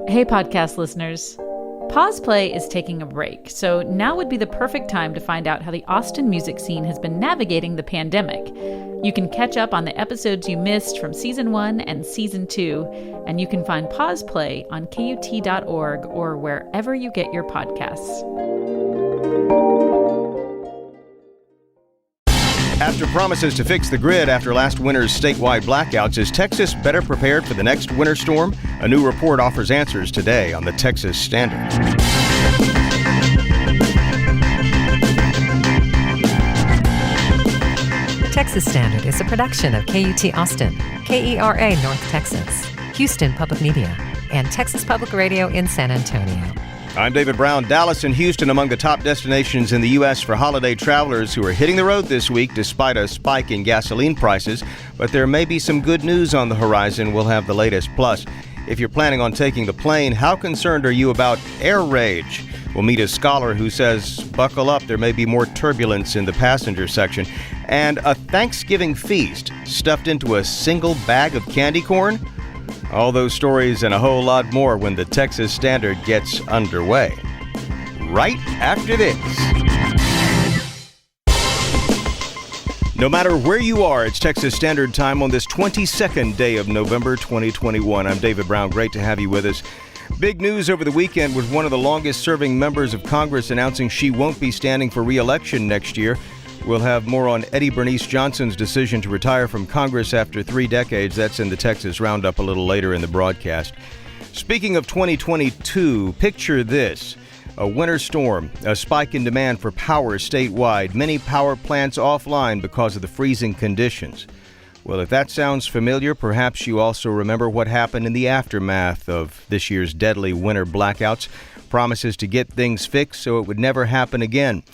Hey, podcast listeners. Pause Play is taking a break, so now would be the perfect time to find out how the Austin music scene has been navigating the pandemic. You can catch up on the episodes you missed from Season 1 and Season 2, and you can find Pause Play on KUT.org or wherever you get your podcasts. After promises to fix the grid after last winter's statewide blackouts, is Texas better prepared for the next winter storm? A new report offers answers today on the Texas Standard. The Texas Standard is a production of KUT Austin, KERA North Texas, Houston Public Media, and Texas Public Radio in San Antonio. I'm David Brown. Dallas and Houston among the top destinations in the U.S. for holiday travelers who are hitting the road this week despite a spike in gasoline prices. But there may be some good news on the horizon. We'll have the latest. Plus, if you're planning on taking the plane, how concerned are you about air rage? We'll meet a scholar who says, buckle up, there may be more turbulence in the passenger section. And a Thanksgiving feast stuffed into a single bag of candy corn? All those stories and a whole lot more when the Texas Standard gets underway. Right after this. No matter where you are, it's Texas Standard Time on this 22nd day of November 2021. I'm David Brown. Great to have you with us. Big news over the weekend with one of the longest-serving members of Congress announcing she won't be standing for re-election next year. We'll have more on Eddie Bernice Johnson's decision to retire from Congress after 3 decades. That's in the Texas Roundup a little later in the broadcast. Speaking of 2022, picture this. A winter storm, a spike in demand for power statewide, many power plants offline because of the freezing conditions. Well, if that sounds familiar, perhaps you also remember what happened in the aftermath of this year's deadly winter blackouts. Promises to get things fixed so it would never happen again.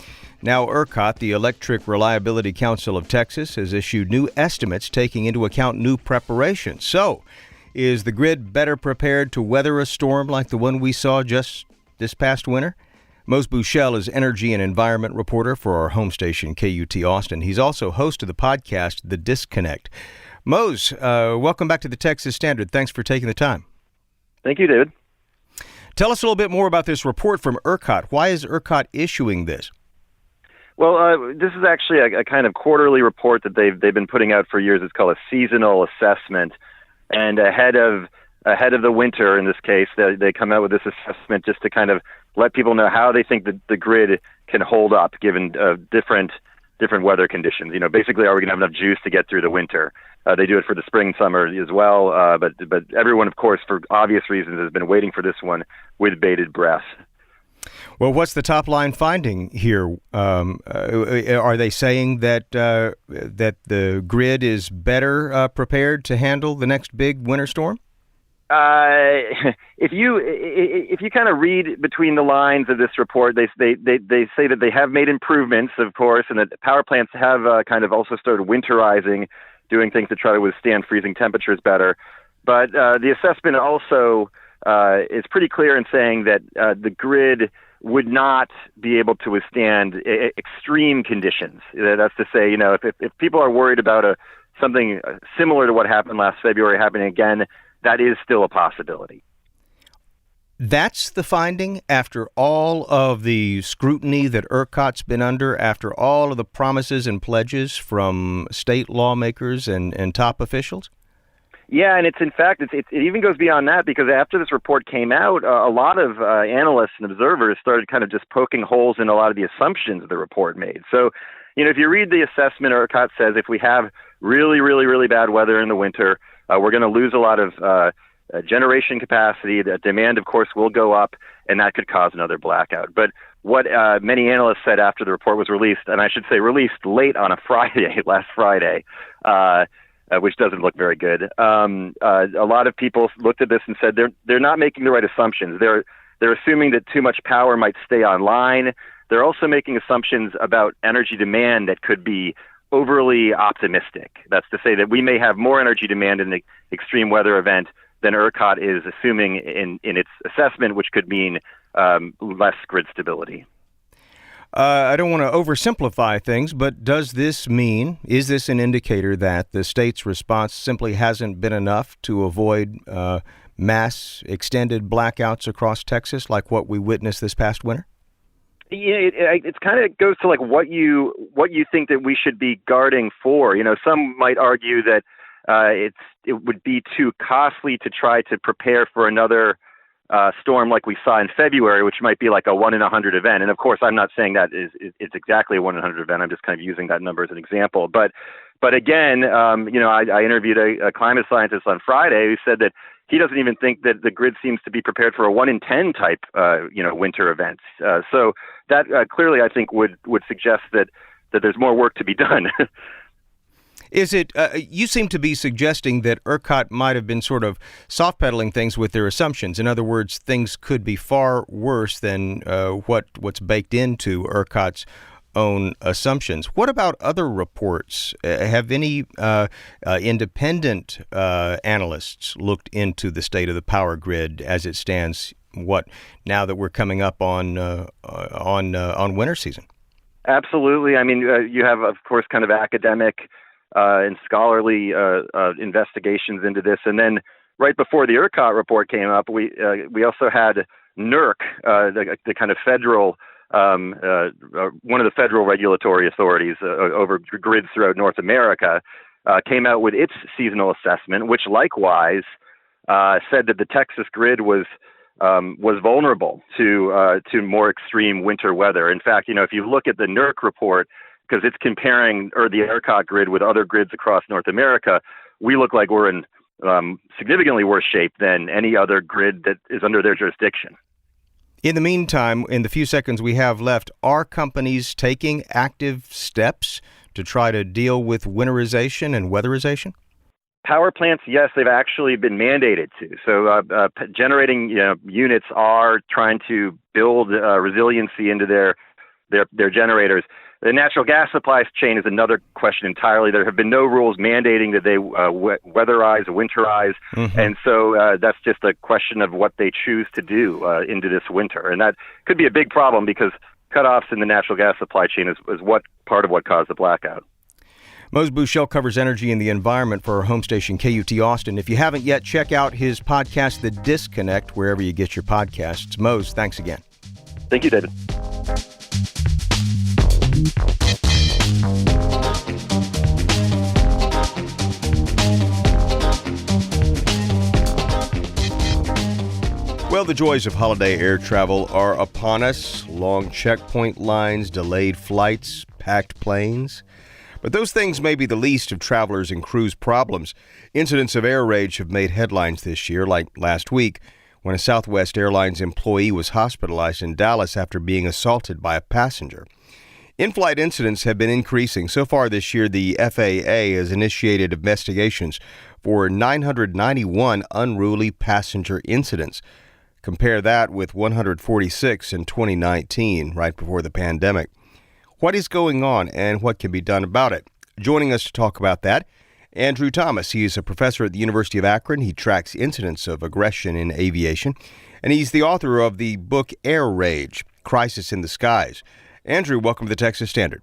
Now, ERCOT, the Electric Reliability Council of Texas, has issued new estimates taking into account new preparations. So, is the grid better prepared to weather a storm like the one we saw just this past winter? Mose Buchel is energy and environment reporter for our home station, KUT Austin. He's also host of the podcast, The Disconnect. Mose, welcome back to the Texas Standard. Thanks for taking the time. Thank you, David. Tell us a little bit more about this report from ERCOT. Why is ERCOT issuing this? Well, this is actually a kind of quarterly report that they've been putting out for years. It's called a seasonal assessment, and ahead of the winter, in this case, they come out with this assessment just to kind of let people know how they think the grid can hold up given different weather conditions. You know, basically, are we going to have enough juice to get through the winter? They do it for the spring and summer as well, but everyone, of course, for obvious reasons, has been waiting for this one with bated breath. Well, what's the top line finding here? Are they saying that the grid is better prepared to handle the next big winter storm? If you kind of read between the lines of this report, they say that they have made improvements, of course, and that power plants have kind of also started winterizing, doing things to try to withstand freezing temperatures better. But the assessment also is pretty clear in saying that the grid would not be able to withstand extreme conditions. That's to say, you know, if people are worried about something similar to what happened last February happening again, that is still a possibility. That's the finding after all of the scrutiny that ERCOT's been under, after all of the promises and pledges from state lawmakers and top officials? Yeah, and it even goes beyond that, because after this report came out, a lot of analysts and observers started kind of just poking holes in a lot of the assumptions the report made. So, you know, if you read the assessment, ERCOT says if we have really, really, really bad weather in the winter, we're going to lose a lot of generation capacity. The demand, of course, will go up, and that could cause another blackout. But what many analysts said after the report was released, and I should say released late on a Friday, last Friday, which doesn't look very good. A lot of people looked at this and said they're not making the right assumptions. They're assuming that too much power might stay online. They're also making assumptions about energy demand that could be overly optimistic. That's to say that we may have more energy demand in the extreme weather event than ERCOT is assuming in its assessment, which could mean less grid stability. I don't want to oversimplify things, but is this an indicator that the state's response simply hasn't been enough to avoid mass extended blackouts across Texas like what we witnessed this past winter? Yeah, it's kind of goes to like what you think that we should be guarding for. Some might argue that it would be too costly to try to prepare for another storm like we saw in February, which might be like a 1 in 100 event. And of course, I'm not saying that it's exactly a 1 in 100 event. I'm just kind of using that number as an example. But again, I interviewed a climate scientist on Friday who said that he doesn't even think that the grid seems to be prepared for a 1 in 10 type, winter events. So that clearly, I think, would suggest that there's more work to be done. Is it, you seem to be suggesting that ERCOT might have been sort of soft-pedaling things with their assumptions. In other words, things could be far worse than what's baked into ERCOT's own assumptions. What about other reports? Have any independent analysts looked into the state of the power grid as it stands, now that we're coming up on winter season? Absolutely. I mean, you have, of course, kind of academic and scholarly investigations into this. And then right before the ERCOT report came up, we also had NERC, the kind of federal, one of the federal regulatory authorities over grids throughout North America, came out with its seasonal assessment, which likewise said that the Texas grid was vulnerable to more extreme winter weather. In fact, if you look at the NERC report, because it's comparing the ERCOT grid with other grids across North America, we look like we're in significantly worse shape than any other grid that is under their jurisdiction. In the meantime, in the few seconds we have left, are companies taking active steps to try to deal with winterization and weatherization? Power plants, yes, they've actually been mandated to. So generating units are trying to build resiliency into their generators. The natural gas supply chain is another question entirely. There have been no rules mandating that they weatherize, winterize, and so that's just a question of what they choose to do into this winter. And that could be a big problem because cutoffs in the natural gas supply chain is part of what caused the blackout. Mose Buchel covers energy and the environment for our home station, KUT Austin. If you haven't yet, check out his podcast, The Disconnect, wherever you get your podcasts. Mose, thanks again. Thank you, David. Well, the joys of holiday air travel are upon us. Long checkpoint lines, delayed flights, packed planes. But those things may be the least of travelers and crews' problems. Incidents of air rage have made headlines this year, like last week, when a Southwest Airlines employee was hospitalized in Dallas after being assaulted by a passenger. In-flight incidents have been increasing. So far this year, the FAA has initiated investigations for 991 unruly passenger incidents. Compare that with 146 in 2019, right before the pandemic. What is going on and what can be done about it? Joining us to talk about that, Andrew Thomas. He is a professor at the University of Akron. He tracks incidents of aggression in aviation, and he's the author of the book Air Rage, Crisis in the Skies. Andrew, welcome to the Texas Standard.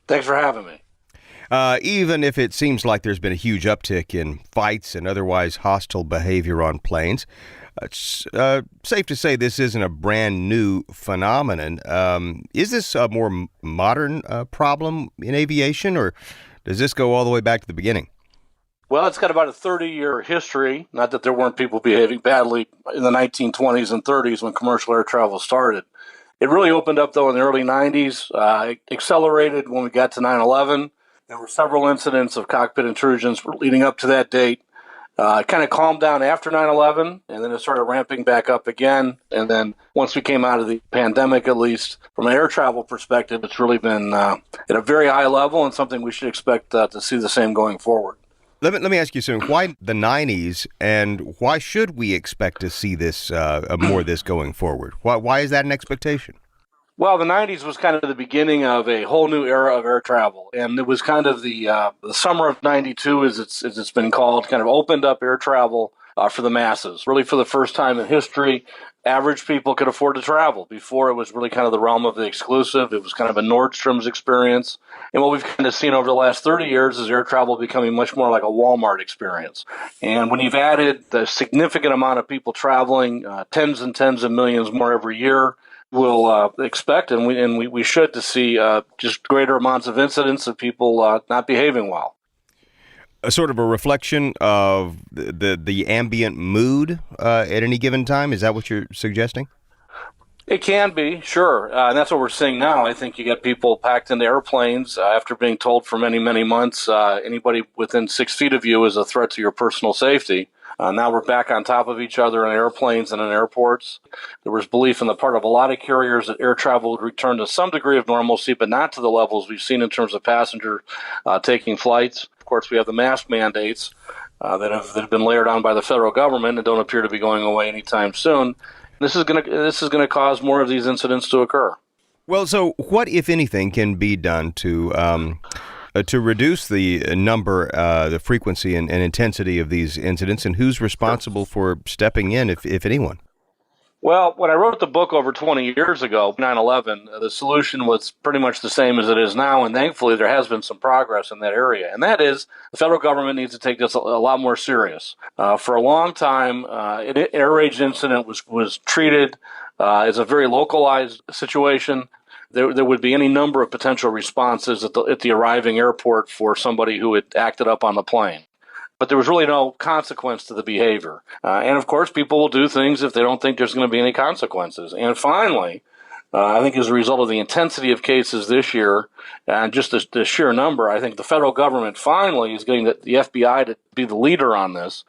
Thanks for having me. Even if it seems like there's been a huge uptick in fights and otherwise hostile behavior on planes, it's safe to say this isn't a brand new phenomenon. Is this a more modern problem in aviation, or does this go all the way back to the beginning? Well, it's got about a 30-year history. Not that there weren't people behaving badly in the 1920s and 30s when commercial air travel started. It really opened up, though, in the early 90s. It accelerated when we got to 9/11. There were several incidents of cockpit intrusions leading up to that date. It kind of calmed down after 9/11, and then it started ramping back up again. And then once we came out of the pandemic, at least from an air travel perspective, it's really been at a very high level and something we should expect to see the same going forward. Let me ask you something. Why the 90s, and why should we expect to see this more of this going forward? Why is that an expectation? Well, the 90s was kind of the beginning of a whole new era of air travel, and it was kind of the summer of 92, as it's been called, kind of opened up air travel for the masses, really for the first time in history. average people could afford to travel. Before, it was really kind of the realm of the exclusive. It was kind of a Nordstrom's experience. And what we've kind of seen over the last 30 years is air travel becoming much more like a Walmart experience. And when you've added the significant amount of people traveling, tens and tens of millions more every year, we'll expect and we should to see just greater amounts of incidents of people not behaving well. A sort of a reflection of the ambient mood at any given time? Is that what you're suggesting? It can be, sure. And that's what we're seeing now. I think you get people packed into airplanes after being told for many, many months, anybody within 6 feet of you is a threat to your personal safety. Now we're back on top of each other in airplanes and in airports. There was belief on the part of a lot of carriers that air travel would return to some degree of normalcy, but not to the levels we've seen in terms of passenger taking flights. Of course, we have the mask mandates that have been layered on by the federal government and don't appear to be going away anytime soon. This is going to cause more of these incidents to occur. Well, so what, if anything, can be done to reduce the number, the frequency and intensity of these incidents, and who's responsible for stepping in, if anyone? Well, when I wrote the book over 20 years ago, 9/11, the solution was pretty much the same as it is now, and thankfully there has been some progress in that area. And that is, the federal government needs to take this a lot more serious. For a long time, an air rage incident was treated as a very localized situation. There would be any number of potential responses at the arriving airport for somebody who had acted up on the plane. But there was really no consequence to the behavior. And, of course, people will do things if they don't think there's going to be any consequences. And finally, I think as a result of the intensity of cases this year and just the sheer number, I think the federal government finally is getting the FBI to be the leader on this.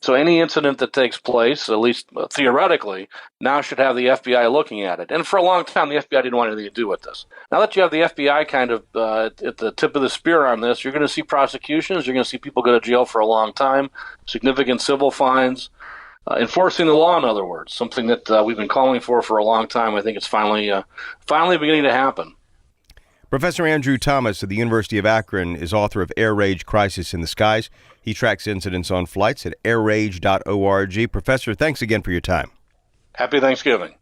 So any incident that takes place, at least theoretically, now should have the FBI looking at it. And for a long time, the FBI didn't want anything to do with this. Now that you have the FBI kind of at the tip of the spear on this, you're going to see prosecutions. You're going to see people go to jail for a long time, significant civil fines. Enforcing the law, in other words, something that we've been calling for a long time. I think it's finally beginning to happen. Professor Andrew Thomas of the University of Akron is author of Air Rage: Crisis in the Skies. He tracks incidents on flights at airrage.org. Professor, thanks again for your time. Happy Thanksgiving.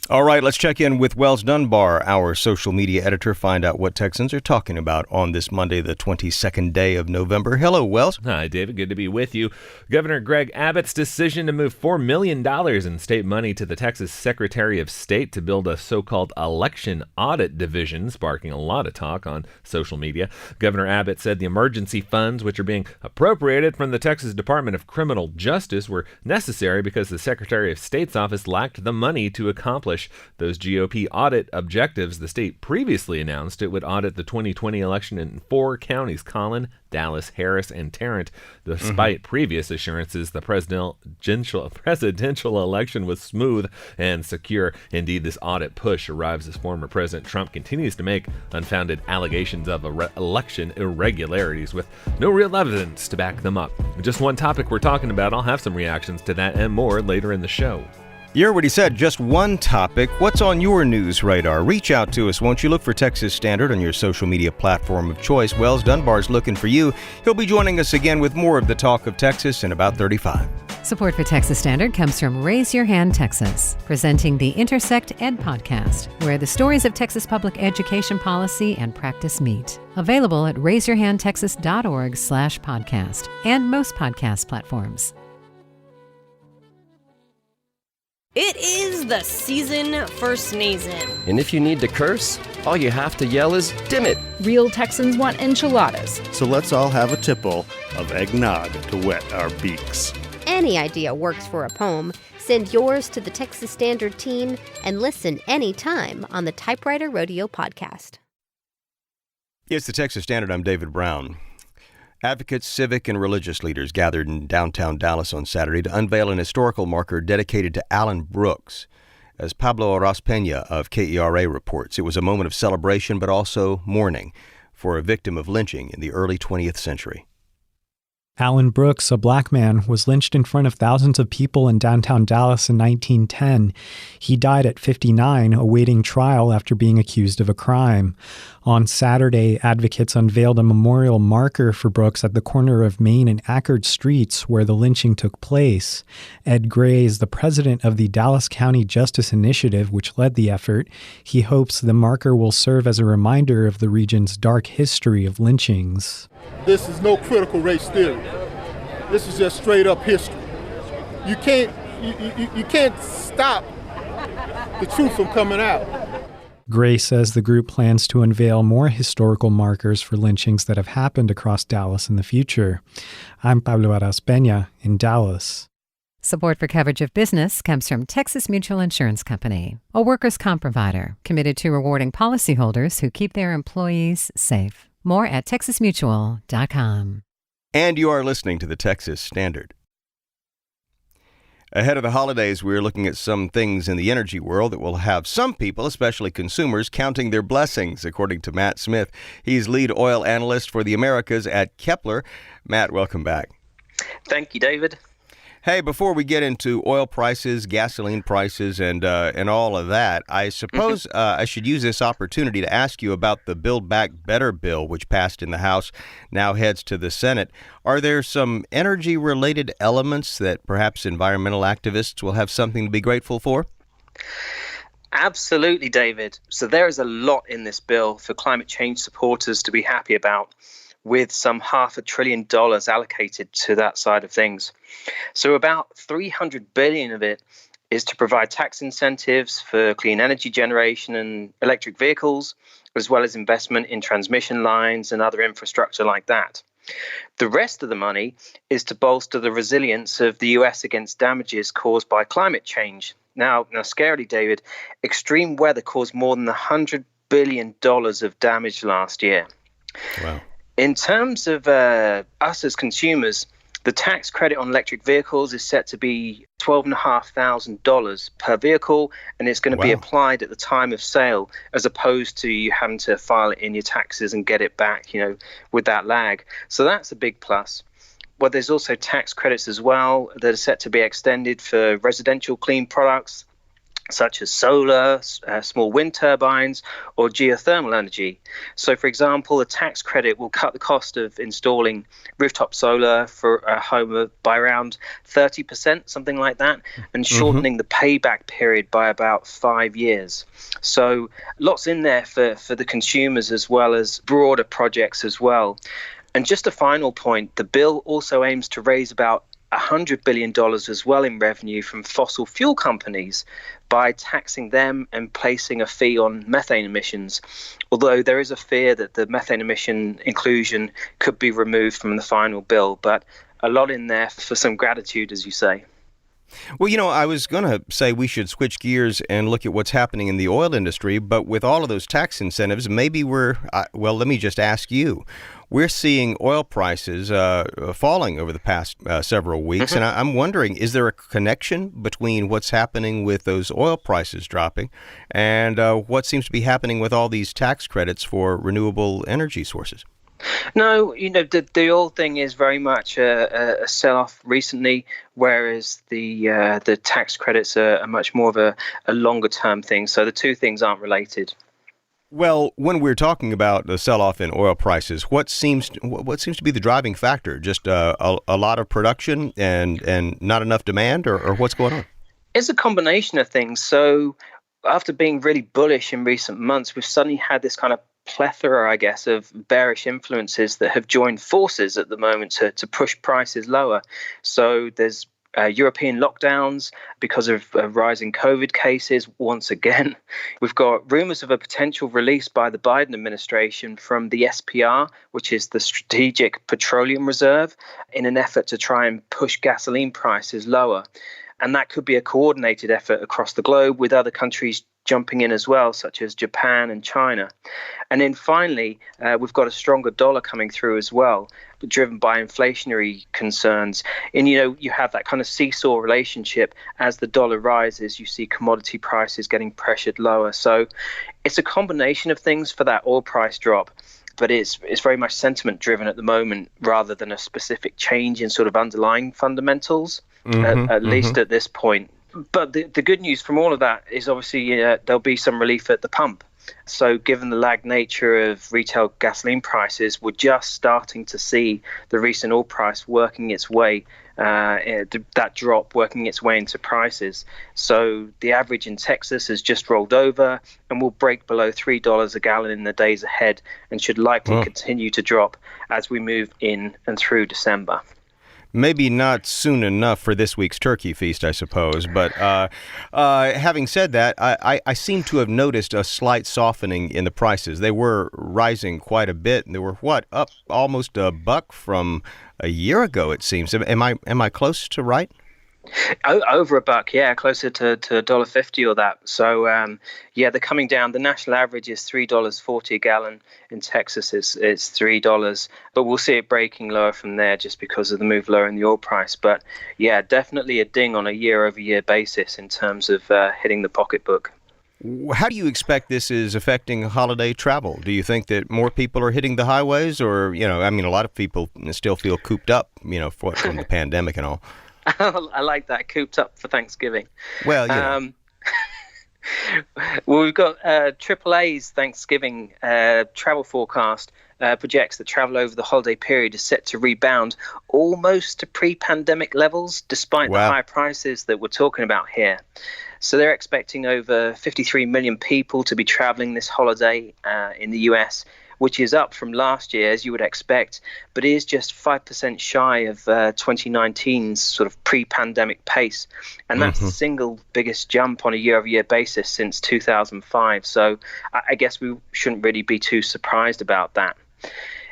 All right, let's check in with Wells Dunbar, our social media editor, find out what Texans are talking about on this Monday, the 22nd day of November. Hello, Wells. Hi, David. Good to be with you. Governor Greg Abbott's decision to move $4 million in state money to the Texas Secretary of State to build a so-called election audit division, sparking a lot of talk on social media. Governor Abbott said the emergency funds, which are being appropriated from the Texas Department of Criminal Justice, were necessary because the Secretary of State's office lacked the money to accomplish those GOP audit objectives. The state previously announced it would audit the 2020 election in 4 counties: Collin, Dallas, Harris, and Tarrant, despite previous assurances the presidential election was smooth and secure. Indeed, this audit push arrives as former President Trump continues to make unfounded allegations of election irregularities with no real evidence to back them up. Just one topic we're talking about. I'll have some reactions to that and more later in the show. You already said just one topic. What's on your news radar? Reach out to us, won't you? Look for Texas Standard on your social media platform of choice. Wells Dunbar's looking for you. He'll be joining us again with more of the talk of Texas in about 35. Support for Texas Standard comes from Raise Your Hand Texas, presenting the Intersect Ed podcast, where the stories of Texas public education policy and practice meet. Available at raiseyourhandtexas.org/podcast and most podcast platforms. It is the season for sneezing. And if you need to curse, all you have to yell is, "Dim it!" Real Texans want enchiladas. So let's all have a tipple of eggnog to wet our beaks. Any idea works for a poem. Send yours to the Texas Standard team and listen anytime on the Typewriter Rodeo podcast. It's the Texas Standard. I'm David Brown. Advocates, civic, and religious leaders gathered in downtown Dallas on Saturday to unveil an historical marker dedicated to Alan Brooks. As Pablo Orozpeña of KERA reports, it was a moment of celebration but also mourning for a victim of lynching in the early 20th century. Alan Brooks, a black man, was lynched in front of thousands of people in downtown Dallas in 1910. He died at 59, awaiting trial after being accused of a crime. On Saturday, advocates unveiled a memorial marker for Brooks at the corner of Main and Ackerd Streets where the lynching took place. Ed Gray is the president of the Dallas County Justice Initiative, which led the effort. He hopes the marker will serve as a reminder of the region's dark history of lynchings. This is no critical race theory. This is just straight up history. You can't stop the truth from coming out. Gray says the group plans to unveil more historical markers for lynchings that have happened across Dallas in the future. I'm Pablo Aras-Peña in Dallas. Support for coverage of business comes from Texas Mutual Insurance Company, a workers' comp provider committed to rewarding policyholders who keep their employees safe. More at texasmutual.com. And you are listening to the Texas Standard. Ahead of the holidays, we're looking at some things in the energy world that will have some people, especially consumers, counting their blessings, according to Matt Smith. He's lead oil analyst for the Americas at Kepler. Matt, welcome back. Thank you, David. Hey, before we get into oil prices, gasoline prices, and all of that, I suppose I should use this opportunity to ask you about the Build Back Better bill, which passed in the House, now heads to the Senate. Are there some energy-related elements that perhaps environmental activists will have something to be grateful for? Absolutely, David. So there is a lot in this bill for climate change supporters to be happy about, with some $500 billion allocated to that side of things. So about $300 billion of it is to provide tax incentives for clean energy generation and electric vehicles, as well as investment in transmission lines and other infrastructure like that. The rest of the money is to bolster the resilience of the US against damages caused by climate change. Now scarily, David, extreme weather caused more than $100 billion of damage last year. Wow. In terms of us as consumers, the tax credit on electric vehicles is set to be $12,500 per vehicle, and it's going to be applied at the time of sale, as opposed to you having to file it in your taxes and get it back, with that lag. So that's a big plus. Well, there's also tax credits as well that are set to be extended for residential clean products, such as solar, small wind turbines, or geothermal energy. So, for example, a tax credit will cut the cost of installing rooftop solar for a home by around 30%, something like that, and shortening the payback period by about 5 years. So lots in there for the consumers, as well as broader projects as well. And just a final point, the bill also aims to raise about $100 billion as well in revenue from fossil fuel companies by taxing them and placing a fee on methane emissions, although there is a fear that the methane emission inclusion could be removed from the final bill. But a lot in there for some gratitude, as you say. Well, I was going to say we should switch gears and look at what's happening in the oil industry, but with all of those tax incentives, maybe let me just ask you. We're seeing oil prices falling over the past several weeks, and I'm wondering, is there a connection between what's happening with those oil prices dropping and what seems to be happening with all these tax credits for renewable energy sources? No, the oil thing is very much a sell-off recently, whereas the tax credits are much more of a longer-term thing. So the two things aren't related. Well, when we're talking about the sell-off in oil prices, what seems to be the driving factor? Just a lot of production and not enough demand, or what's going on? It's a combination of things. So after being really bullish in recent months, we've suddenly had this kind of plethora, I guess, of bearish influences that have joined forces at the moment to push prices lower. So there's European lockdowns because of rising COVID cases once again. We've got rumours of a potential release by the Biden administration from the SPR, which is the Strategic Petroleum Reserve, in an effort to try and push gasoline prices lower. And that could be a coordinated effort across the globe, with other countries jumping in as well, such as Japan and China. And then finally, we've got a stronger dollar coming through as well, driven by inflationary concerns. And, you have that kind of seesaw relationship. As the dollar rises, you see commodity prices getting pressured lower. So it's a combination of things for that oil price drop. but it's very much sentiment driven at the moment rather than a specific change in sort of underlying fundamentals, at least at this point. But the good news from all of that is obviously there'll be some relief at the pump. So given the lagged nature of retail gasoline prices, we're just starting to see the recent oil price working its way, that drop working its way into prices. So the average in Texas has just rolled over and will break below $3 a gallon in the days ahead and should likely continue to drop as we move in and through December. Maybe not soon enough for this week's turkey feast, I suppose. But having said that, I seem to have noticed a slight softening in the prices. They were rising quite a bit. And they were, up almost $1 from a year ago, it seems. Am I close to right? Over $1, yeah, closer to $1.50 or that. So, they're coming down. The national average is $3.40 a gallon. In Texas, it's $3, but we'll see it breaking lower from there just because of the move lower in the oil price. But yeah, definitely a ding on a year-over-year basis in terms of hitting the pocketbook. How do you expect this is affecting holiday travel? Do you think that more people are hitting the highways, or a lot of people still feel cooped up, from the pandemic and all? I like that, cooped up for Thanksgiving. Well, well, we've got AAA's Thanksgiving travel forecast projects that travel over the holiday period is set to rebound almost to pre-pandemic levels, despite the high prices that we're talking about here. So they're expecting over 53 million people to be traveling this holiday in the US, which is up from last year, as you would expect, but is just 5% shy of 2019's sort of pre-pandemic pace. And that's the single biggest jump on a year-over-year basis since 2005. So I guess we shouldn't really be too surprised about that.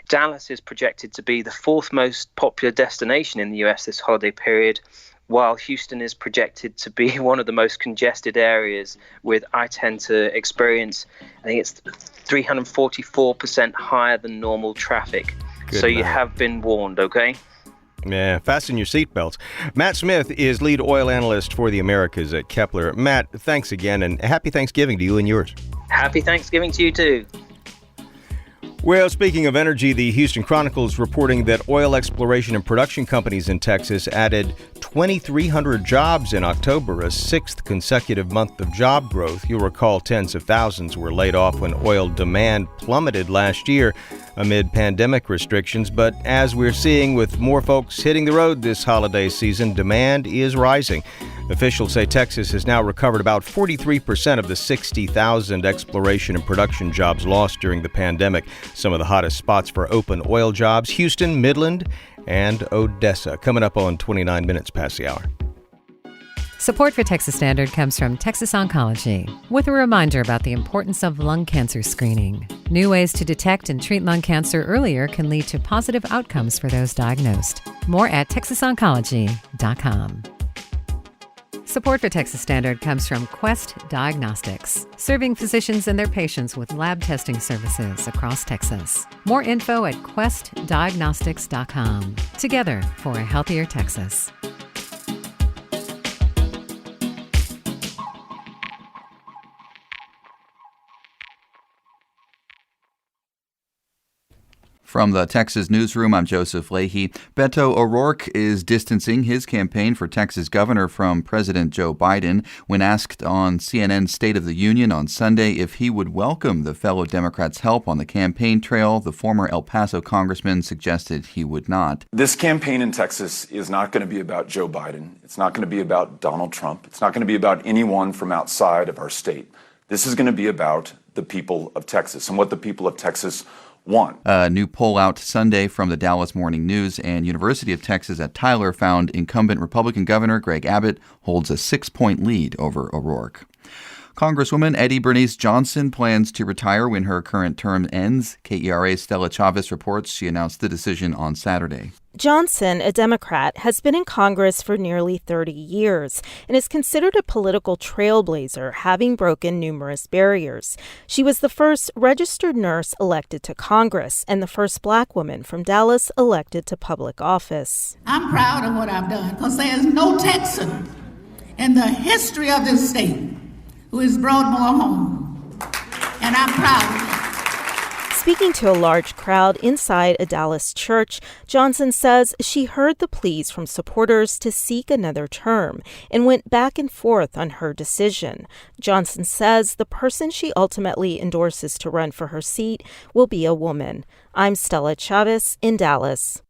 Dallas is projected to be the fourth most popular destination in the US this holiday period, while Houston is projected to be one of the most congested areas, with I tend to experience, I think it's 344% higher than normal traffic. Good so night. You have been warned, okay? Yeah, fasten your seatbelts. Matt Smith is lead oil analyst for the Americas at Kepler. Matt, thanks again, and happy Thanksgiving to you and yours. Happy Thanksgiving to you too. Well, speaking of energy, the Houston Chronicle is reporting that oil exploration and production companies in Texas added 2,300 jobs in October, a sixth consecutive month of job growth. You'll recall tens of thousands were laid off when oil demand plummeted last year amid pandemic restrictions. But as we're seeing with more folks hitting the road this holiday season, demand is rising. Officials say Texas has now recovered about 43% of the 60,000 exploration and production jobs lost during the pandemic. Some of the hottest spots for open oil jobs: Houston, Midland, and Odessa. Coming up on 29 minutes past the hour. Support for Texas Standard comes from Texas Oncology, with a reminder about the importance of lung cancer screening. New ways to detect and treat lung cancer earlier can lead to positive outcomes for those diagnosed. More at texasoncology.com. Support for Texas Standard comes from Quest Diagnostics, serving physicians and their patients with lab testing services across Texas. More info at questdiagnostics.com. Together for a healthier Texas. From the Texas Newsroom, I'm Joseph Leahy. Beto O'Rourke is distancing his campaign for Texas governor from President Joe Biden. When asked on CNN's State of the Union on Sunday if he would welcome the fellow Democrats' help on the campaign trail, the former El Paso congressman suggested he would not. This campaign in Texas is not going to be about Joe Biden. It's not going to be about Donald Trump. It's not going to be about anyone from outside of our state. This is going to be about the people of Texas and what the people of Texas want. A new poll out Sunday from the Dallas Morning News and University of Texas at Tyler found incumbent Republican Governor Greg Abbott holds a 6-point lead over O'Rourke. Congresswoman Eddie Bernice Johnson plans to retire when her current term ends. KERA's Stella Chavez reports she announced the decision on Saturday. Johnson, a Democrat, has been in Congress for nearly 30 years and is considered a political trailblazer, having broken numerous barriers. She was the first registered nurse elected to Congress and the first Black woman from Dallas elected to public office. I'm proud of what I've done because there is no Texan in the history of this state who has brought more home, and I'm proud of it. Speaking to a large crowd inside a Dallas church, Johnson says she heard the pleas from supporters to seek another term and went back and forth on her decision. Johnson says the person she ultimately endorses to run for her seat will be a woman. I'm Stella Chavez in Dallas.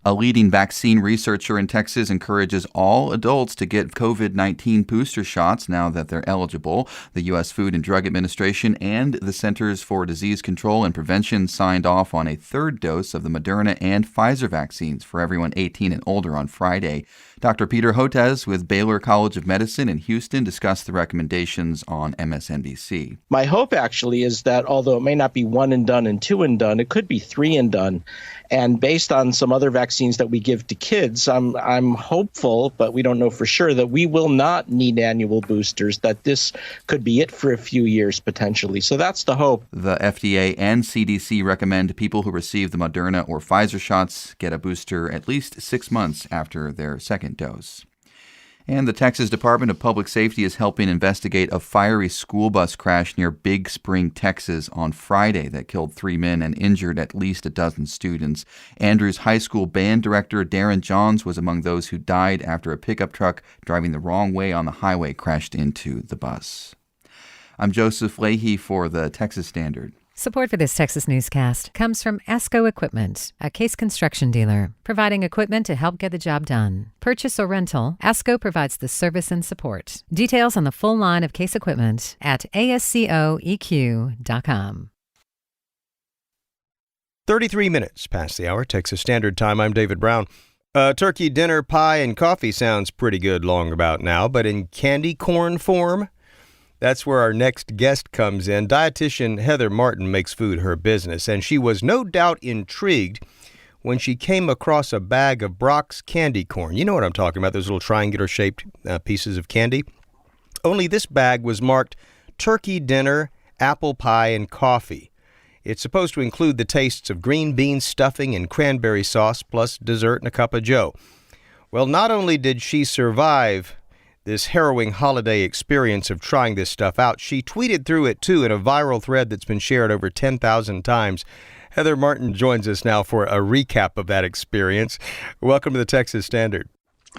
A leading vaccine researcher in Texas encourages all adults to get COVID-19 booster shots now that they're eligible. The U.S. Food and Drug Administration and the Centers for Disease Control and Prevention signed off on a third dose of the Moderna and Pfizer vaccines for everyone 18 and older on Friday. Dr. Peter Hotez with Baylor College of Medicine in Houston discussed the recommendations on MSNBC. My hope actually is that although it may not be one and done and two and done, it could be three and done. And based on some other vaccines that we give to kids, I'm hopeful, but we don't know for sure, that we will not need annual boosters, that this could be it for a few years potentially. So that's the hope. The FDA and CDC recommend people who receive the Moderna or Pfizer shots get a booster at least 6 months after their second dose. And the Texas Department of Public Safety is helping investigate a fiery school bus crash near Big Spring, Texas on Friday that killed 3 men and injured at least a dozen students. Andrews High School band director Darren Johns was among those who died after a pickup truck driving the wrong way on the highway crashed into the bus. I'm Joseph Leahy for the Texas Standard. Support for this Texas newscast comes from ASCO Equipment, a Case construction dealer, providing equipment to help get the job done. Purchase or rental, ASCO provides the service and support. Details on the full line of Case equipment at ascoeq.com. 33 minutes past the hour, Texas Standard Time. I'm David Brown. Turkey dinner, pie, and coffee sounds pretty good long about now, but in candy corn form? That's where our next guest comes in. Dietitian Heather Martin makes food her business, and she was no doubt intrigued when she came across a bag of Brock's candy corn. You know what I'm talking about, those little triangular-shaped pieces of candy. Only this bag was marked turkey dinner, apple pie, and coffee. It's supposed to include the tastes of green bean stuffing and cranberry sauce, plus dessert and a cup of joe. Well, not only did she survive this harrowing holiday experience of trying this stuff out, she tweeted through it, too, in a viral thread that's been shared over 10,000 times. Heather Martin joins us now for a recap of that experience. Welcome to the Texas Standard.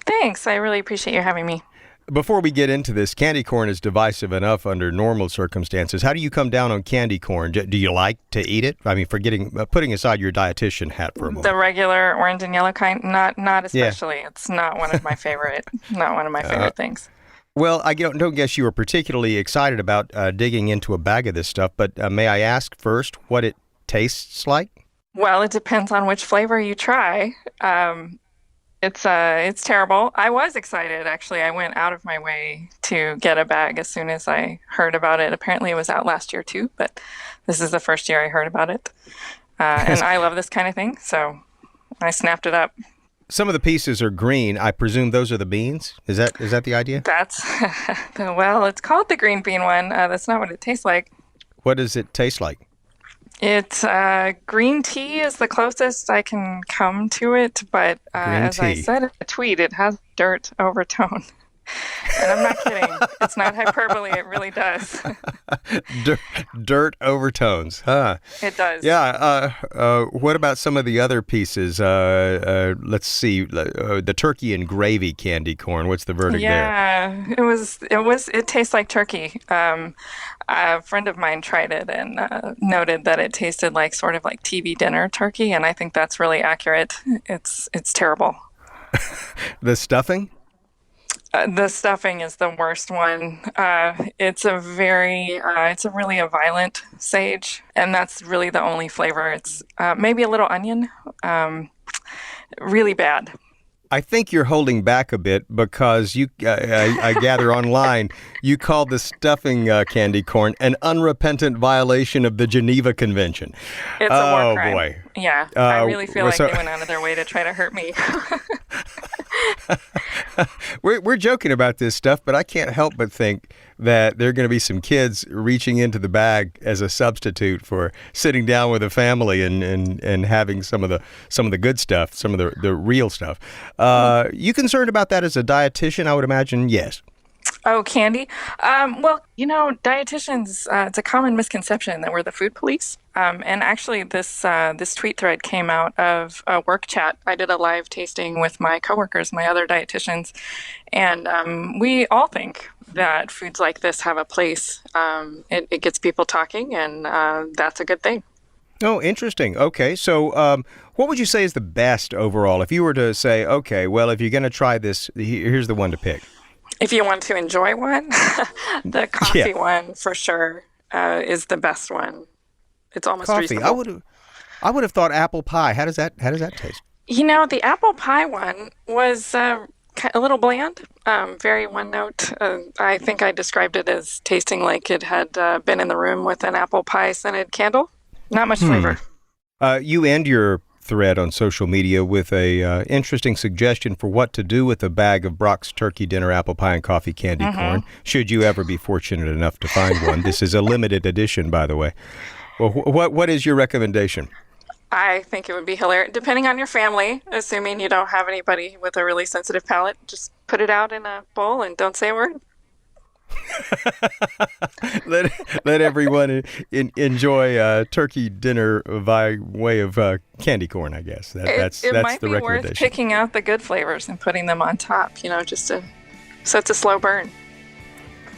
Thanks. I really appreciate you having me. Before we get into this, candy corn is divisive enough under normal circumstances. How do you come down on candy corn? Do you like to eat it? I mean, putting aside your dietitian hat for a moment. The regular orange and yellow kind, not especially. Yeah. It's not one of my favorite things. Well, I don't guess you were particularly excited about digging into a bag of this stuff, but may I ask first what it tastes like? Well, it depends on which flavor you try. It's terrible. I was excited, actually. I went out of my way to get a bag as soon as I heard about it. Apparently it was out last year too, but this is the first year I heard about it. And I love this kind of thing, so I snapped it up. Some of the pieces are green. I presume those are the beans? Is that the idea? That's, well, it's called the green bean one. That's not what it tastes like. What does it taste like? It's green tea is the closest I can come to it, but as I said in the tweet, it has dirt overtone. And I'm not kidding. It's not hyperbole. It really does. Dirt overtones, huh? It does. Yeah. What about some of the other pieces? Let's see. The turkey and gravy candy corn. What's the verdict there? Yeah, it tastes like turkey. A friend of mine tried it and noted that it tasted like sort of like TV dinner turkey, and I think that's really accurate. It's terrible. The stuffing? The stuffing is the worst one. It's really a violent sage, and that's really the only flavor. It's maybe a little onion. Really bad. I think you're holding back a bit because I gather online, you called the stuffing candy corn an unrepentant violation of the Geneva Convention. It's a war crime. Oh, boy. Yeah, I really feel like they went out of their way to try to hurt me. We're joking about this stuff, but I can't help but think that there are going to be some kids reaching into the bag as a substitute for sitting down with a family and having some of the good stuff, some of the real stuff. You concerned about that as a dietitian? I would imagine yes. Oh, candy? Well, dietitians, it's a common misconception that we're the food police. And actually, this tweet thread came out of a work chat. I did a live tasting with my coworkers, my other dietitians, and we all think that foods like this have a place. It gets people talking, and that's a good thing. Oh, interesting. Okay, so what would you say is the best overall? If you were to say, okay, well, if you're going to try this, here's the one to pick. If you want to enjoy one, the coffee one for sure is the best one. It's almost coffee. reasonable. I would have thought apple pie. How does that taste? You know, the apple pie one was a little bland, very one note. I think I described it as tasting like it had been in the room with an apple pie scented candle. Not much flavor. You end your thread on social media with a interesting suggestion for what to do with a bag of Brock's Turkey Dinner apple pie and coffee candy corn, should you ever be fortunate enough to find one. This is a limited edition, by the way. Well, what is your recommendation? I think it would be hilarious, depending on your family, assuming you don't have anybody with a really sensitive palate. Just put it out in a bowl and don't say a word. let everyone enjoy turkey dinner by way of candy corn, I guess. That's it might the be recommendation. Worth picking out the good flavors and putting them on top, so it's a slow burn.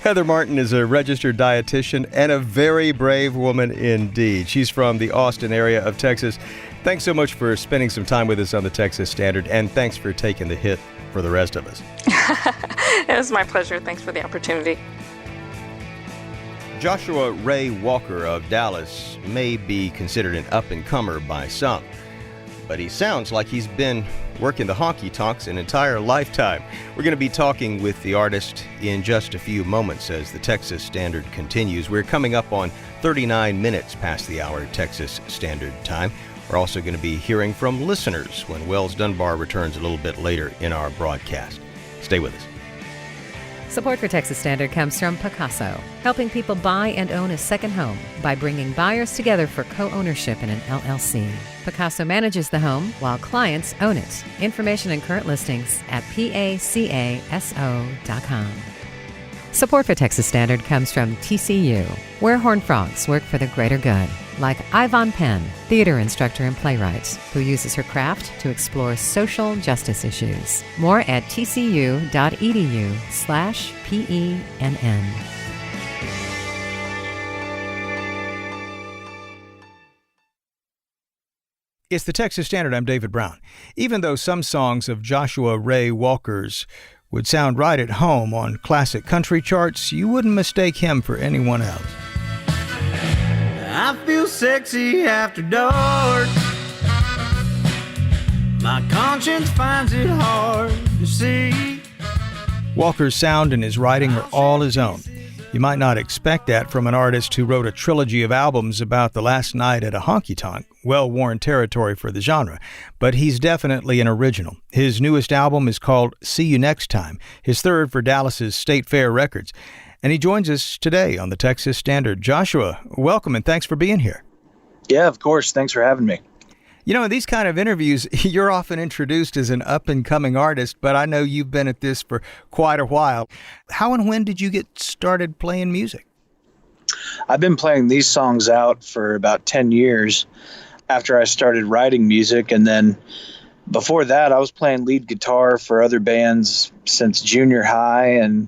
Heather Martin is a registered dietitian and a very brave woman indeed. She's from the Austin area of Texas. Thanks so much for spending some time with us on the Texas Standard, and thanks for taking the hit for the rest of us. It was my pleasure. Thanks for the opportunity. Joshua Ray Walker of Dallas may be considered an up-and-comer by some, but he sounds like he's been working the honky-tonks an entire lifetime. We're going to be talking with the artist in just a few moments as the Texas Standard continues. We're coming up on 39 minutes past the hour Texas Standard Time. We're also going to be hearing from listeners when Wells Dunbar returns a little bit later in our broadcast. Stay with us. Support for Texas Standard comes from Picasso, helping people buy and own a second home by bringing buyers together for co-ownership in an LLC. Picasso manages the home while clients own it. Information and current listings at pacaso.com. Support for Texas Standard comes from TCU, where Horned Frogs work for the greater good, like Yvonne Penn, theater instructor and playwright, who uses her craft to explore social justice issues. More at tcu.edu/PENN. It's the Texas Standard. I'm David Brown. Even though some songs of Joshua Ray Walker's would sound right at home on classic country charts, you wouldn't mistake him for anyone else. I feel sexy after dark. My conscience finds it hard to see. Walker's sound and his writing are all his own. You might not expect that from an artist who wrote a trilogy of albums about the last night at a honky-tonk, well-worn territory for the genre, but he's definitely an original. His newest album is called See You Next Time, his third for Dallas's State Fair Records, and he joins us today on the Texas Standard. Joshua, welcome and thanks for being here. Yeah, of course. Thanks for having me. You know, in these kind of interviews, you're often introduced as an up-and-coming artist, but I know you've been at this for quite a while. How and when did you get started playing music? I've been playing these songs out for about 10 years after I started writing music, and then before that, I was playing lead guitar for other bands since junior high, and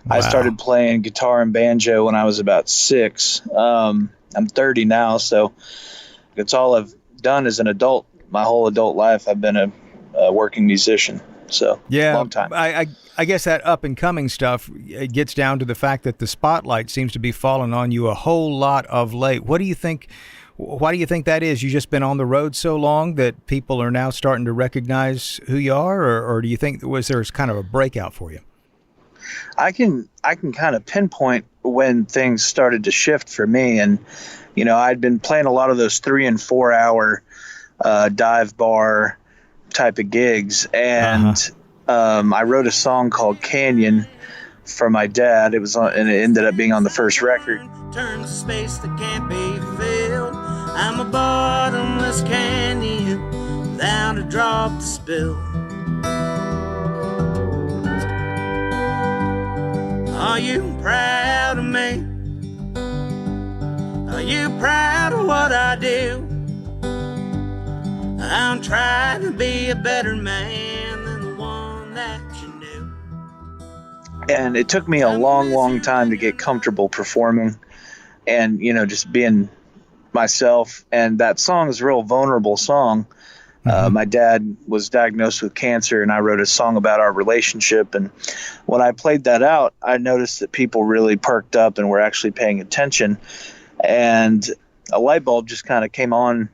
I started playing guitar and banjo when I was about 6. I'm 30 now, so it's all I've done as an adult. My whole adult life I've been a working musician, so long time. I guess that up and coming stuff, it gets down to the fact that the spotlight seems to be falling on you a whole lot of late. Why do you think that is? You just been on the road so long that people are now starting to recognize who you are, or do you think there kind of a breakout for you? I can kind of pinpoint when things started to shift for me, and I'd been playing a lot of those 3 and 4 hour dive bar type of gigs, and I wrote a song called Canyon for my dad. And it ended up being on the first record. Turn to space that can't be filled. I'm a bottomless canyon, down to drop to spill. Are you proud of me? Are you proud of what I do? I'm trying to be a better man than the one that you knew. And it took me a long time to get comfortable performing and, just being myself. And that song is a real vulnerable song. My dad was diagnosed with cancer, and I wrote a song about our relationship. And when I played that out, I noticed that people really perked up and were actually paying attention. And a light bulb just kind of came on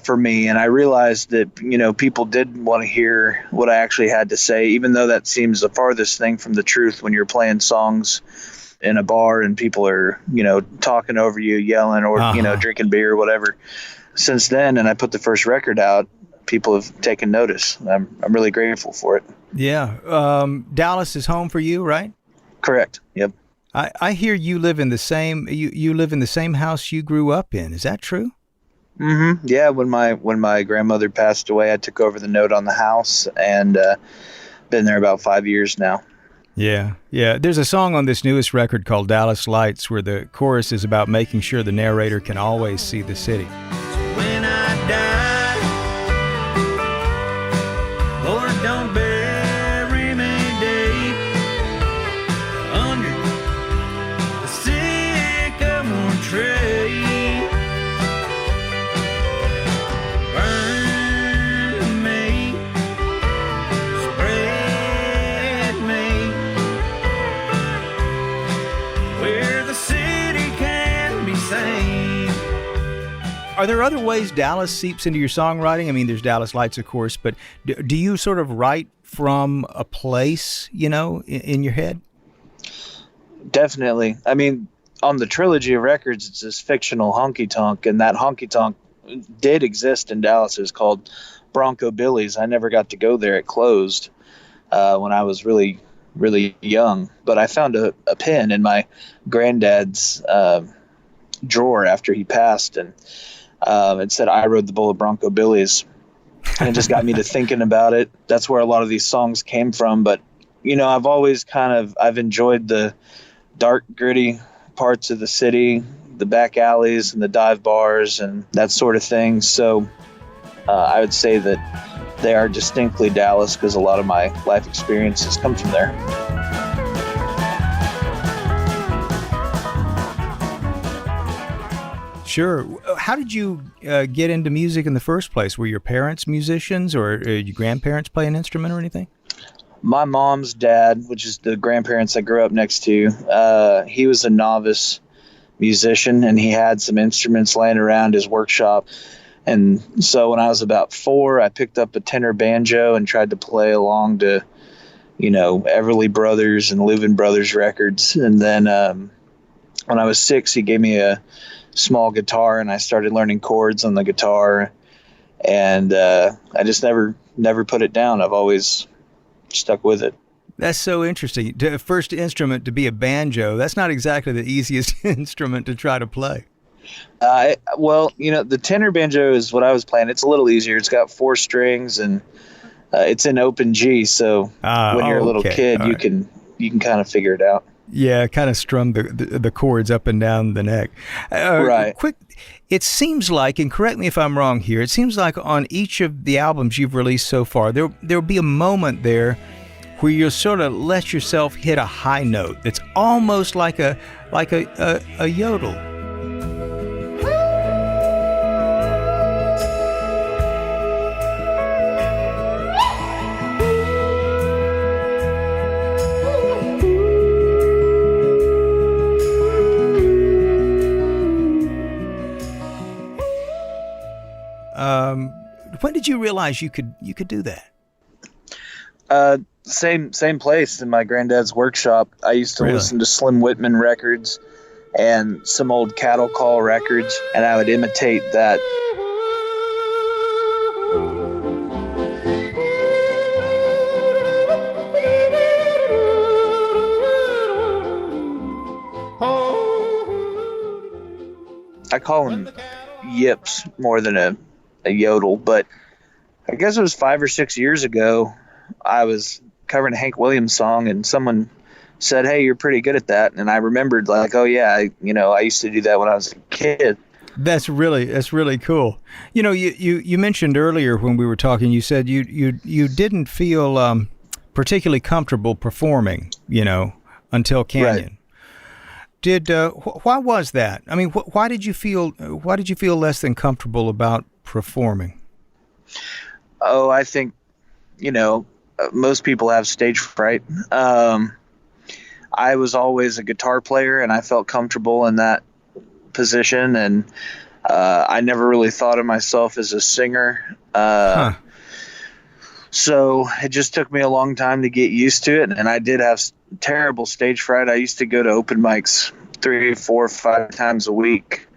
for me. And I realized that, people did want to hear what I actually had to say, even though that seems the farthest thing from the truth when you're playing songs in a bar and people are, talking over you, yelling, or, drinking beer or whatever. Since then, and I put the first record out, people have taken notice. I'm really grateful for it. Yeah. Dallas is home for you, right? Correct. Yep. I hear you live in the same you live in the same house you grew up in. Is that true? Mm-hmm. Yeah. When my grandmother passed away, I took over the note on the house and been there about 5 years now. Yeah. There's a song on this newest record called Dallas Lights where the chorus is about making sure the narrator can always see the city. When I die, Lord, don't bury me deep under the sycamore tree. Burn me, spread me where the city can be seen. Are there other ways Dallas seeps into your songwriting? I mean, there's Dallas Lights, of course, but do you sort of write from a place, in your head? Definitely. I mean, on the trilogy of records, it's this fictional honky-tonk, and that honky-tonk did exist in Dallas. It was called Bronco Billy's. I never got to go there. It closed when I was really, really young. But I found a pen in my granddad's drawer after he passed, and it said, "I rode the bull of Bronco Billy's." And it just got me to thinking about it. That's where a lot of these songs came from. But, I've always I've enjoyed the dark, gritty parts of the city, the back alleys and the dive bars and that sort of thing. So I would say that they are distinctly Dallas because a lot of my life experiences come from there. Sure. How did you get into music in the first place? Were your parents musicians, or your grandparents play an instrument or anything? My mom's dad, which is the grandparents I grew up next to, he was a novice musician, and he had some instruments laying around his workshop. And so when I was about 4, I picked up a tenor banjo and tried to play along to, Everly Brothers and Louvin Brothers records. And then when I was 6, he gave me a small guitar, and I started learning chords on the guitar, and I just never put it down. I've always stuck with it. That's so interesting. The first instrument to be a banjo, that's not exactly the easiest instrument to try to play. Well, the tenor banjo is what I was playing. It's a little easier. It's got 4 strings, and it's in open G, so when you're a little kid, you can kind of figure it out. Yeah, kind of strum the chords up and down the neck. Right. Quick, it seems like, and correct me if I'm wrong here, it seems like on each of the albums you've released so far, there'll be a moment there where you'll sort of let yourself hit a high note that's almost like a yodel. When did you realize you could do that? Same place in my granddad's workshop. I used to listen to Slim Whitman records and some old cattle call records, and I would imitate that. I call them yips more than a yodel, but I guess it was 5 or 6 years ago. I was covering a Hank Williams song, and someone said, "Hey, you're pretty good at that." And I remembered, like, "Oh yeah, I used to do that when I was a kid." That's really cool. You mentioned earlier when we were talking, you said you didn't feel particularly comfortable performing, until Canyon. Right. Why was that? I mean, why did you feel less than comfortable about performing? Oh, I think, most people have stage fright. I was always a guitar player, and I felt comfortable in that position, and I never really thought of myself as a singer. So it just took me a long time to get used to it, and I did have terrible stage fright. I used to go to open mics 3, 4, 5 times a week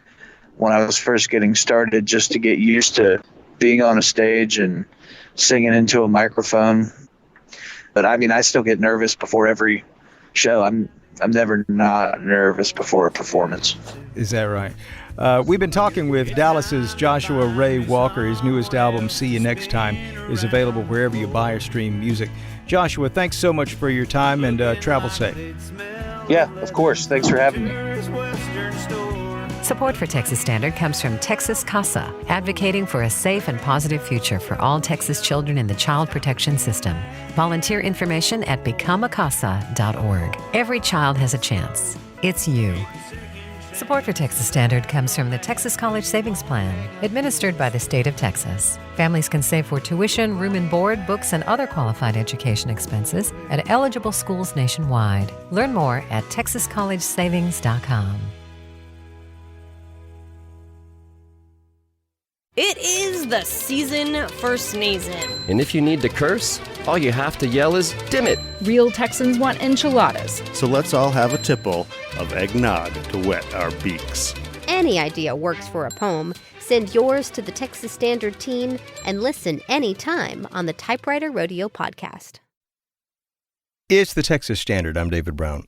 when I was first getting started, just to get used to being on a stage and singing into a microphone. But I mean, I still get nervous before every show. I'm never not nervous before a performance. Is that right? We've been talking with Dallas's Joshua Ray Walker. His newest album, See You Next Time, is available wherever you buy or stream music. Joshua, thanks so much for your time, and travel safe. Yeah, of course. Thanks for having me. Support for Texas Standard comes from Texas CASA, advocating for a safe and positive future for all Texas children in the child protection system. Volunteer information at becomeacasa.org. Every child has a chance. It's you. Support for Texas Standard comes from the Texas College Savings Plan, administered by the state of Texas. Families can save for tuition, room and board, books, and other qualified education expenses at eligible schools nationwide. Learn more at texascollegesavings.com. It is the season for sneezing. And if you need to curse, all you have to yell is, "Dim it!" Real Texans want enchiladas. So let's all have a tipple of eggnog to wet our beaks. Any idea works for a poem. Send yours to the Texas Standard team and listen anytime on the Typewriter Rodeo podcast. It's the Texas Standard. I'm David Brown.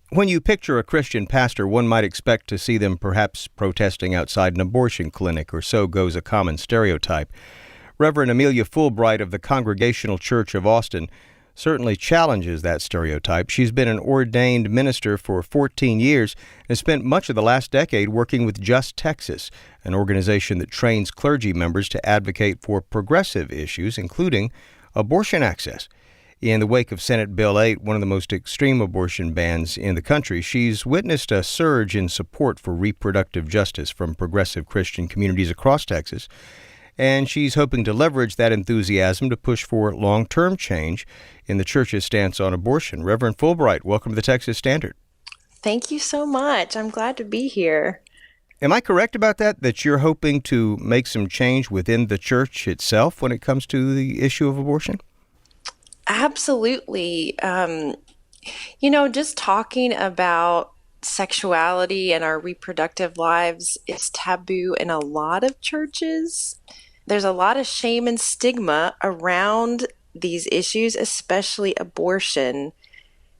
When you picture a Christian pastor, one might expect to see them perhaps protesting outside an abortion clinic, or so goes a common stereotype. Reverend Amelia Fulbright of the Congregational Church of Austin certainly challenges that stereotype. She's been an ordained minister for 14 years and spent much of the last decade working with Just Texas, an organization that trains clergy members to advocate for progressive issues, including abortion access. In the wake of Senate Bill 8, one of the most extreme abortion bans in the country, she's witnessed a surge in support for reproductive justice from progressive Christian communities across Texas, and she's hoping to leverage that enthusiasm to push for long-term change in the church's stance on abortion. Reverend Fulbright, welcome to the Texas Standard. Thank you so much. I'm glad to be here. Am I correct about that you're hoping to make some change within the church itself when it comes to the issue of abortion? Absolutely. Just talking about sexuality and our reproductive lives is taboo in a lot of churches. There's a lot of shame and stigma around these issues, especially abortion.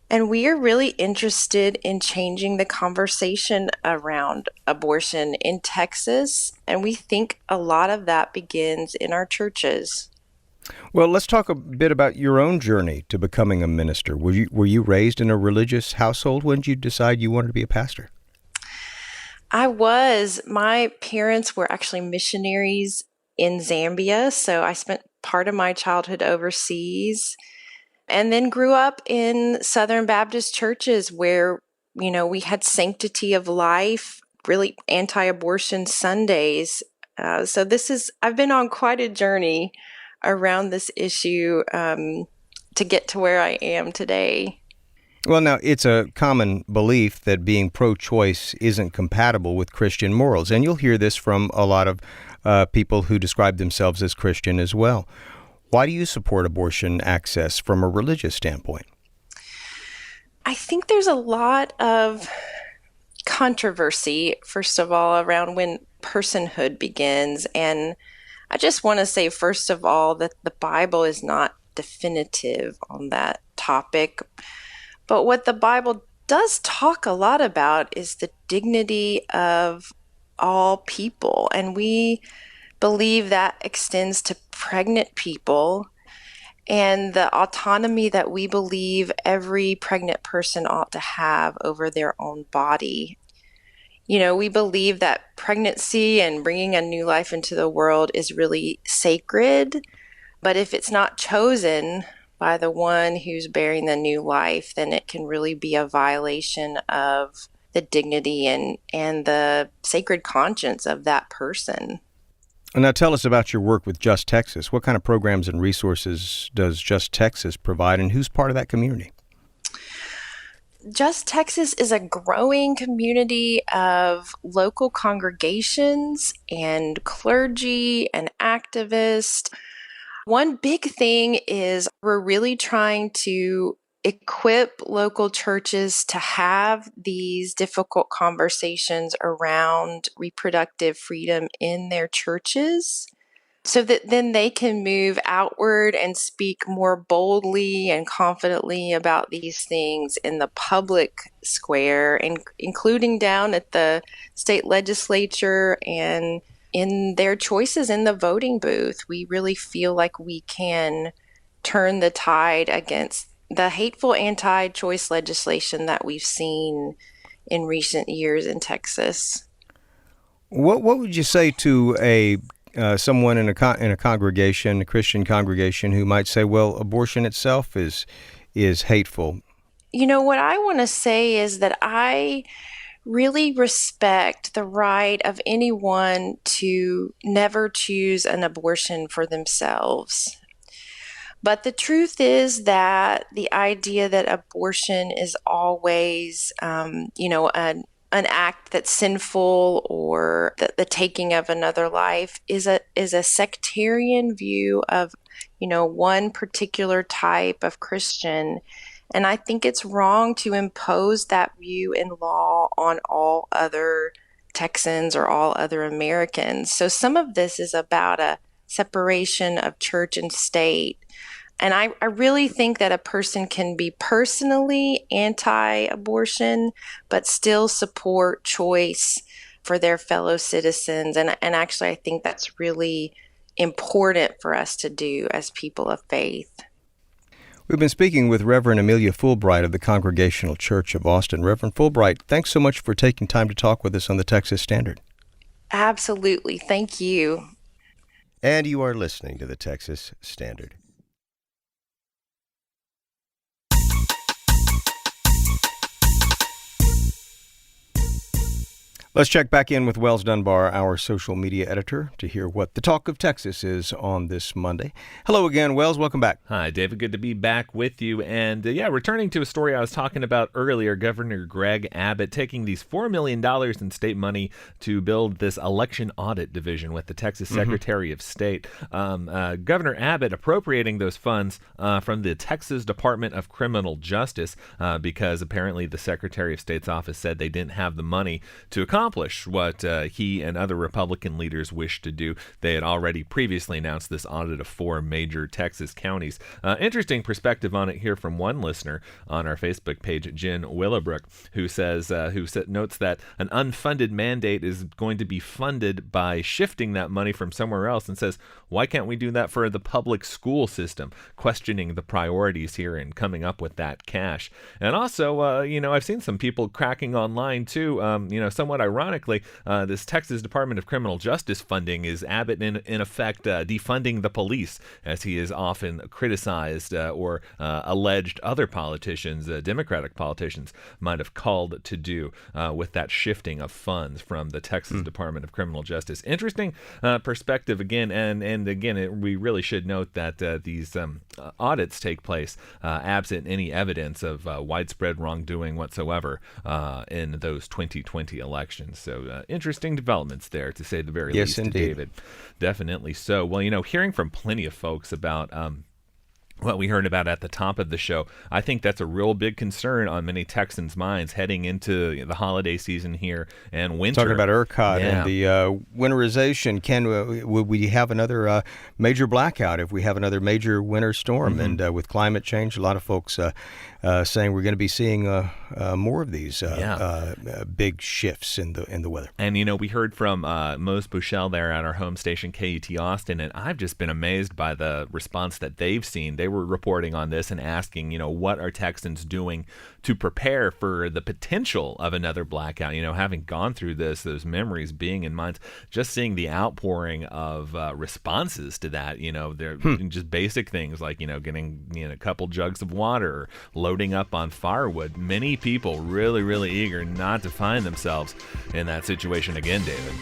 And we are really interested in changing the conversation around abortion in Texas. And we think a lot of that begins in our churches. Well, let's talk a bit about your own journey to becoming a minister. Were you raised in a religious household? When did you decide you wanted to be a pastor? I was. My parents were actually missionaries in Zambia, so I spent part of my childhood overseas, and then grew up in Southern Baptist churches where, we had sanctity of life, really anti-abortion Sundays. I've been on quite a journey around this issue to get to where I am today. Well, now, it's a common belief that being pro-choice isn't compatible with Christian morals, and you'll hear this from a lot of people who describe themselves as Christian as well. Why do you support abortion access from a religious standpoint? I think there's a lot of controversy, first of all, around when personhood begins, and I just want to say, first of all, that the Bible is not definitive on that topic. But what the Bible does talk a lot about is the dignity of all people. And we believe that extends to pregnant people. and the autonomy that we believe every pregnant person ought to have over their own body. We believe that pregnancy and bringing a new life into the world is really sacred, but if it's not chosen by the one who's bearing the new life, then it can really be a violation of the dignity and the sacred conscience of that person. Now tell us about your work with Just Texas. What kind of programs and resources does Just Texas provide, and who's part of that community? Just Texas is a growing community of local congregations and clergy and activists. One big thing is we're really trying to equip local churches to have these difficult conversations around reproductive freedom in their churches, so that then they can move outward and speak more boldly and confidently about these things in the public square, including down at the state legislature and in their choices in the voting booth. We really feel like we can turn the tide against the hateful anti-choice legislation that we've seen in recent years in Texas. What would you say to someone in a congregation, a Christian congregation, who might say, well, abortion itself is hateful? What I want to say is that I really respect the right of anyone to never choose an abortion for themselves. But the truth is that the idea that abortion is always, an act that's sinful, or the taking of another life is a sectarian view of, one particular type of Christian. And I think it's wrong to impose that view in law on all other Texans or all other Americans. So some of this is about a separation of church and state. And I really think that a person can be personally anti-abortion, but still support choice for their fellow citizens. And actually, I think that's really important for us to do as people of faith. We've been speaking with Reverend Amelia Fulbright of the Congregational Church of Austin. Reverend Fulbright, thanks so much for taking time to talk with us on the Texas Standard. Absolutely. Thank you. And you are listening to the Texas Standard. Let's check back in with Wells Dunbar, our social media editor, to hear what the talk of Texas is on this Monday. Hello again, Wells. Welcome back. Hi, David. Good to be back with you. And returning to a story I was talking about earlier, Governor Greg Abbott taking these $4 million in state money to build this election audit division with the Texas Secretary of State. Governor Abbott appropriating those funds from the Texas Department of Criminal Justice because apparently the Secretary of State's office said they didn't have the money to accomplish what he and other Republican leaders wished to do. They had already previously announced this audit of 4 major Texas counties. Interesting perspective on it here from one listener on our Facebook page, Jen Willowbrook, who notes that an unfunded mandate is going to be funded by shifting that money from somewhere else, and says, why can't we do that for the public school system? Questioning the priorities here and coming up with that cash. And also, I've seen some people cracking online too, somewhat ironically, this Texas Department of Criminal Justice funding is Abbott in effect defunding the police, as he is often criticized or alleged other politicians, Democratic politicians, might have called to do with that shifting of funds from the Texas Department of Criminal Justice. Interesting perspective again, and again, we really should note that these audits take place absent any evidence of widespread wrongdoing whatsoever in those 2020 elections. So interesting developments there, to say the very least, indeed. David. Definitely so. Well, hearing from plenty of folks about what we heard about at the top of the show, I think that's a real big concern on many Texans' minds heading into the holiday season here and winter. Talking about ERCOT and the winterization. Would we have another major blackout if we have another major winter storm? And with climate change, a lot of folks saying we're going to be seeing more of these big shifts in the weather. And we heard from Mose Bushell there at our home station KUT Austin, and I've just been amazed by the response that they've seen. They were reporting on this and asking, what are Texans doing to prepare for the potential of another blackout? Having gone through this, those memories being in mind, just seeing the outpouring of responses to that, they're just basic things like, getting a couple jugs of water, or loading up on firewood. Many people really, really eager not to find themselves in that situation again, David.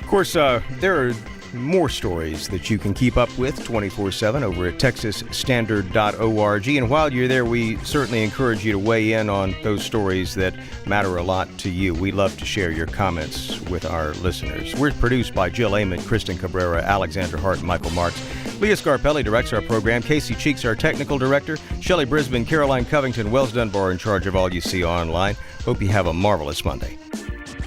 Of course, there are more stories that you can keep up with 24/7 over at texasstandard.org. And while you're there, we certainly encourage you to weigh in on those stories that matter a lot to you. We love to share your comments with our listeners. We're produced by Jill Amon, Kristen Cabrera, Alexander Hart, and Michael Marks. Leah Scarpelli directs our program. Casey Cheeks, our technical director. Shelley Brisbane, Caroline Covington, Wells Dunbar in charge of all you see online. Hope you have a marvelous Monday.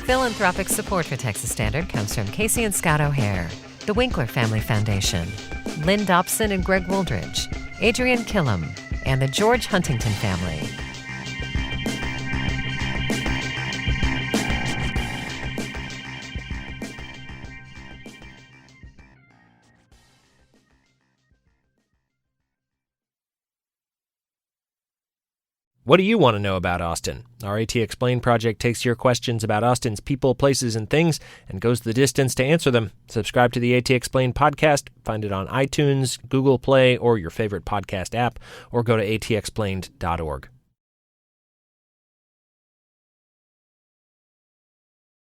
Philanthropic support for Texas Standard comes from Casey and Scott O'Hare, the Winkler Family Foundation, Lynn Dobson and Greg Wooldridge, Adrian Killam, and the George Huntington family. What do you want to know about Austin? Our AT Explained project takes your questions about Austin's people, places, and things and goes the distance to answer them. Subscribe to the AT Explained podcast. Find it on iTunes, Google Play, or your favorite podcast app, or go to atexplained.org.